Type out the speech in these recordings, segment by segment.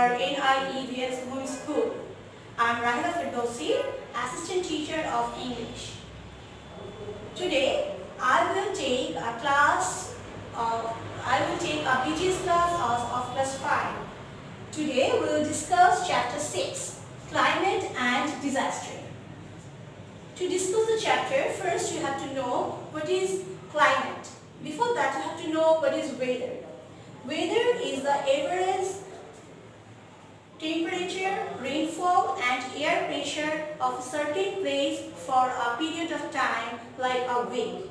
our NIEVS Women's School. I'm Rahila Firdausi, Assistant Teacher of English. Today, I will take a PGS class of class 5. Today, we will discuss chapter 6, Climate and Disaster. To discuss the chapter, first you have to know what is climate. Before that, you have to know what is weather. Weather is the average temperature, rainfall and air pressure of a certain place for a period of time like a week.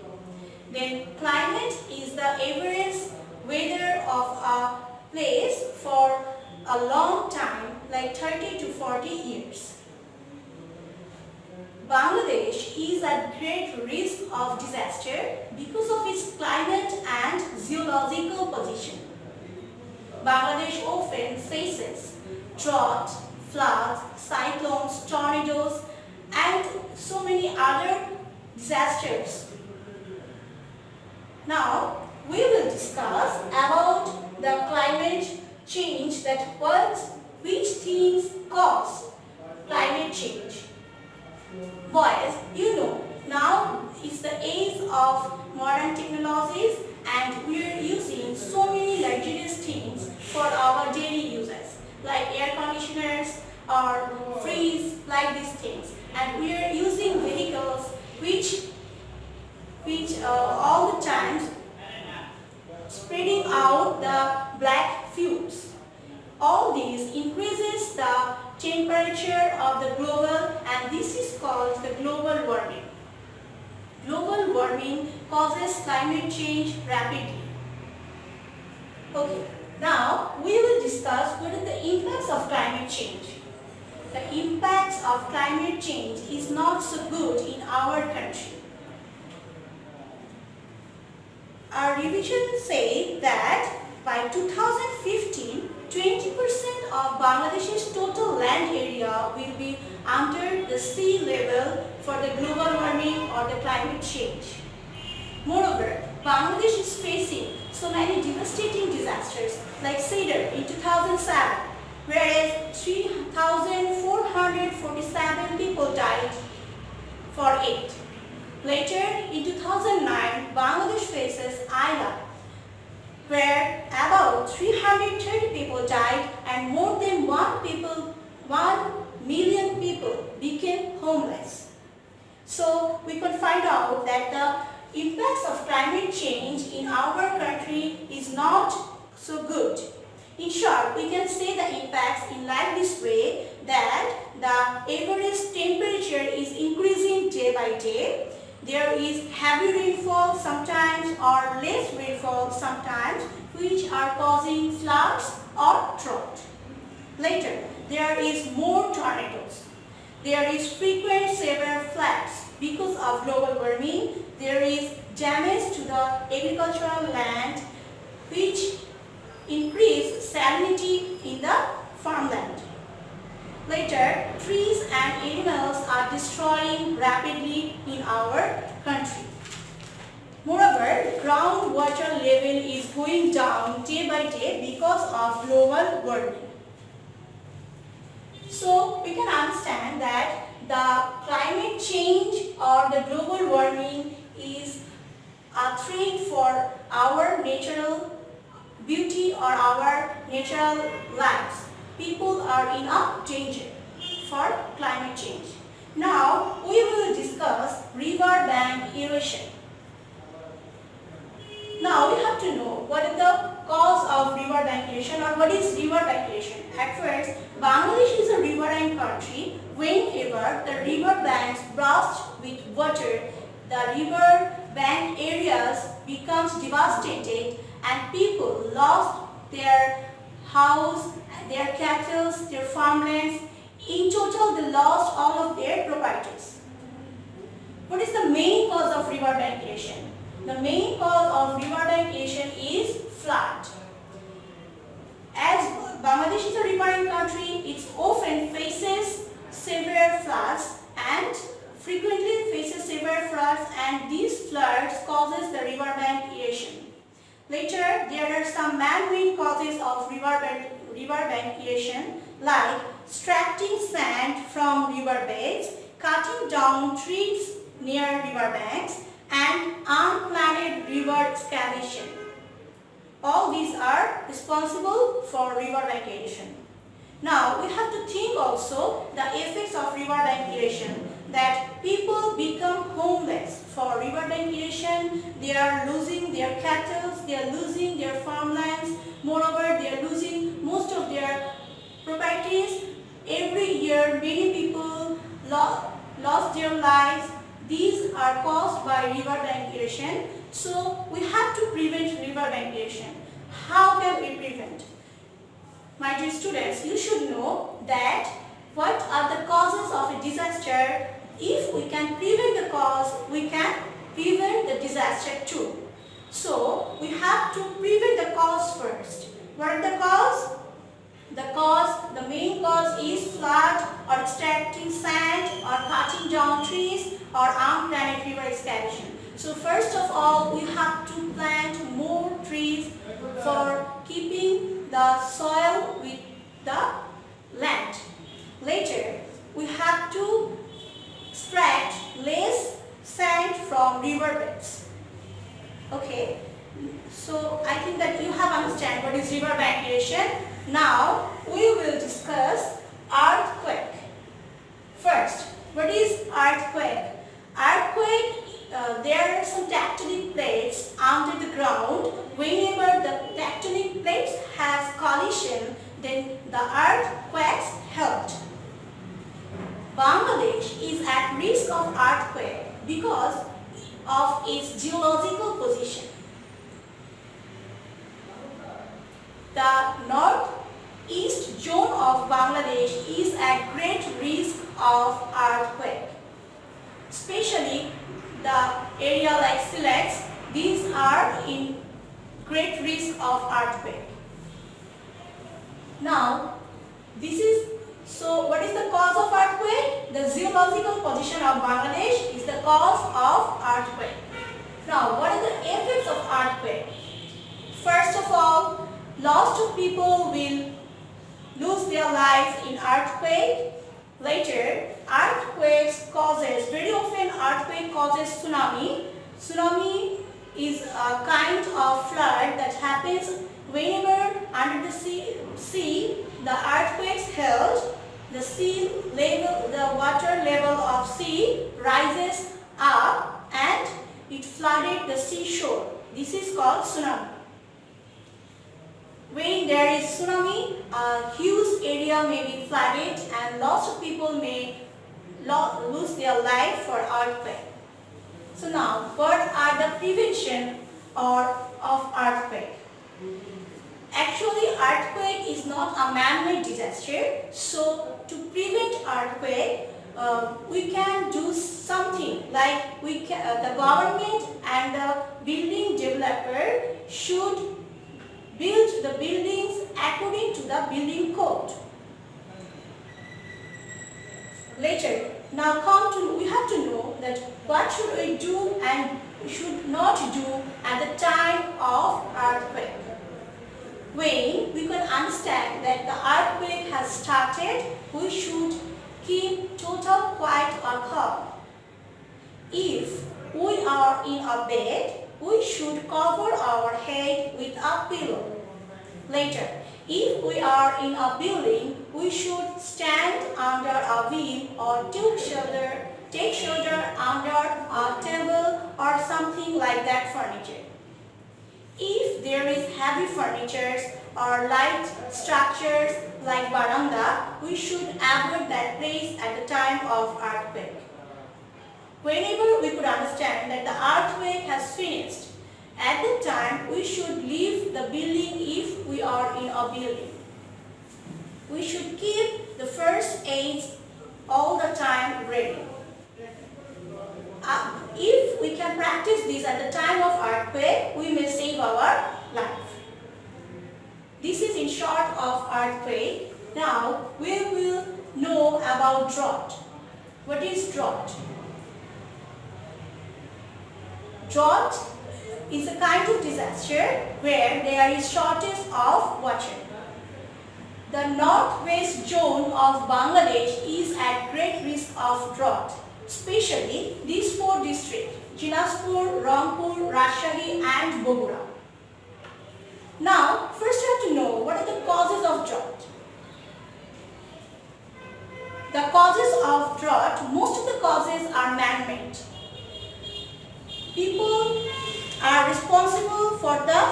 Then climate is the average weather of a place for a long time like 30 to 40 years. Bangladesh is at great risk of disaster because of its climate and geological position. Bangladesh often faces drought, floods, cyclones, tornadoes and so many other disasters. Now we will discuss about the climate change, which things cause climate change. Boys, you know, now is the age of modern technologies and we are using so many luxurious things for our daily uses like air conditioners or fridge, like these things, and we are using vehicles which all the times spreading out the black fumes. All these increases the temperature of the global, and this is called the global warming. Global warming causes climate change rapidly. Okay, now we will discuss what are the impacts of climate change. The impacts of climate change is not so good in our country. Our revision says that by 2015, 20% of Bangladesh's total land area will be under the sea level for the global warming or the climate change. Moreover, Bangladesh is facing so many devastating disasters like Cedar in 2007, whereas 3,447 people died for it. Later, in 2009, Bangladesh faces Ayla, where about 330 people died and more than 1 million people became homeless. So we could find out that the impacts of climate change in our country is not so good. In short, we can say the impacts in like this way, that the average temperature is increasing day by day. There is heavy rainfall sometimes or less rainfall sometimes, which are causing floods or drought. Later, there is more tornadoes. There is frequent severe floods because of global warming. There is damage to the agricultural land, which increase salinity in the farmland. Later, trees and animals are destroying rapidly in our country. Moreover, groundwater level is going down day by day because of global warming. So, we can understand that the climate change or the global warming is a threat for our natural beauty or our natural lives. People are in a danger for climate change. Now, we will discuss river bank erosion. Now, we have to know what is the cause of river bank erosion or what is river bank erosion. At first, Bangladesh is a riverine country. Whenever the river banks burst with water, the river bank areas becomes devastated and people lost their house, their cattle, their farmlands. In total, they lost all of their properties. What is the main cause of river bank erosion? The main cause of river bank erosion is flood. As Bangladesh is a riverine country, it often faces severe floods and frequently faces severe floods, and these floods causes the river bank erosion. Later, there are some man-made causes of river riverbank erosion like extracting sand from riverbeds, cutting down trees near riverbanks, and unplanned river excavation. All these are responsible for riverbank erosion. Now we have to think also the effects of riverbank erosion, that people become homeless for riverbank erosion. They are losing their cattle, they are losing their farmlands, moreover they are losing most of their properties. Every year many people lost their lives. These are caused by riverbank erosion. So we have to prevent riverbank erosion. How can we prevent? My dear students, you should know that what are the causes of a disaster. If we can prevent the cause, we can prevent the disaster too. So we have to prevent the cause first. What are the cause? The main cause is flood or extracting sand or cutting down trees or unplanned river excavation. So first of all, we have to plant more trees for keeping the soil with the land. Later, we have to extract less sand from riverbeds. Okay, so I think that you have understand what is riverbank erosion. Now we will discuss earthquake. First, what is earthquake? Earthquake, there are some tectonic plates under the ground. Whenever the tectonic plates has collision, then the earthquakes held. Bangladesh is at risk of earthquake because of its geological position. The northeast zone of Bangladesh is at great risk of earthquake. Especially the area like Sylhet, these are in great risk of earthquake. Now, what is the cause of earthquake? The geological position of Bangladesh is the cause of earthquake. Now, what are the effects of earthquake? First of all, lots of people will lose their lives in earthquake. Later, very often earthquake causes tsunami. Tsunami is a kind of flood that happens whenever under the sea the earthquakes held, the water level of sea rises up and it flooded the seashore. This is called tsunami. When there is tsunami, a huge area may be flooded and lots of people may lose their life for earthquake. So now, what are the prevention of earthquake? Actually, earthquake is not a man-made disaster. So to prevent earthquake, we can do something like the government and the building developer should build the buildings according to the building code. Later, now we have to know that what should we do and should not do at the time of earthquake. When we can understand that the earthquake has started, we should keep total quiet or calm. If we are in a bed, we should cover our head with a pillow. Later, if we are in a building, we should stand under a beam or take shelter under a table or something like that furniture. If there is heavy furniture or light structures like veranda, we should avoid that place at the time of earthquake. Whenever we could understand that the earthquake has finished, at that time we should leave the building if we are in a building. We should keep the first aid all the time ready. If we can practice this at the time of earthquake, we may save our life. This is in short of earthquake. Now we will know about drought. What is drought? Drought is a kind of disaster where there is shortage of water. The northwest zone of Bangladesh is at great risk of drought, especially these four districts, Dinajpur, Rangpur, Rajshahi and Bogura. Now, first you have to know what are the causes of drought. The causes of drought, most of the causes are man-made. People are responsible for the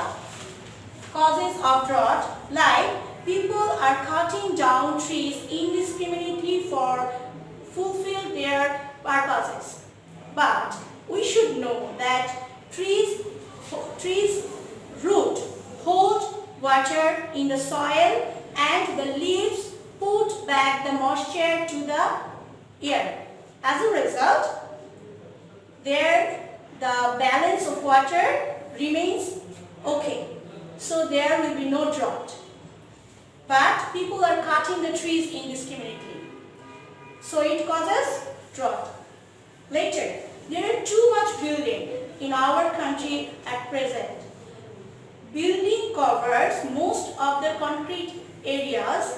causes of drought, like people are cutting down trees indiscriminately for fulfill their purposes. But we should know that trees root hold water in the soil and the leaves put back the moisture to the air. As a result, the balance of water remains okay. So there will be no drought. But people are cutting the trees indiscriminately. So it causes drought. Later, there are too much building in our country at present. Building covers most of the concrete areas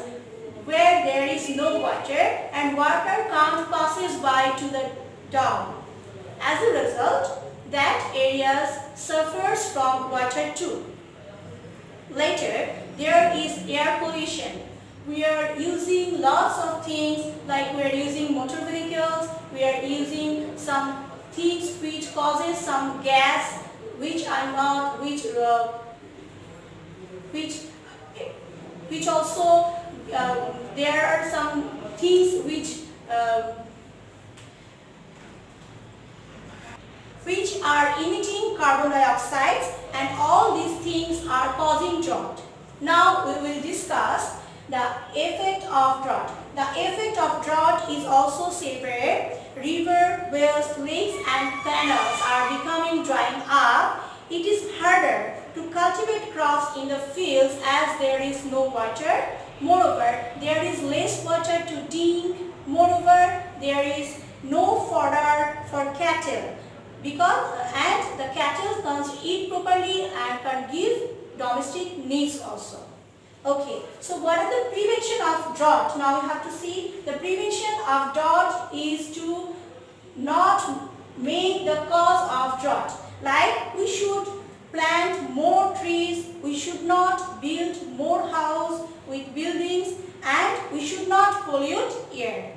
where there is no water and water passes by to the down. As a result, that areas suffers from water too. Later, there is air pollution. We are using lots of things, like we are using motor vehicles, we are using some things which causes some gas which also there are some things which are emitting carbon dioxide, and all these things are causing drought. Now we will discuss the effect of drought. The effect of drought is also severe. River, wells, lakes and canals are becoming drying up. It is harder to cultivate crops in the fields as there is no water. Moreover, there is less water to drink. Moreover, there is no fodder for cattle, and the cattle can't eat properly and can give domestic needs also. Okay, so what is the prevention of drought? Now you have to see the prevention of drought is to not make the cause of drought. Like we should plant more trees, we should not build more houses with buildings, and we should not pollute air.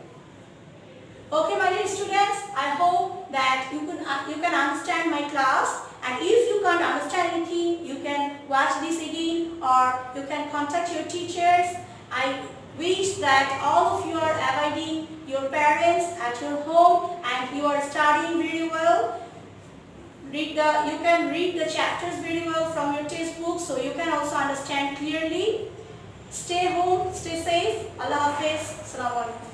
Okay, my dear students, I hope that you can understand my class, and if you can't understand anything, you can watch this again or you can contact your teachers. I wish that all of you are abiding your parents at your home and you are studying very well. You can read the chapters very well from your textbook, so you can also understand clearly. Stay home, stay safe. Allah Hafiz. Assalamu alaikum.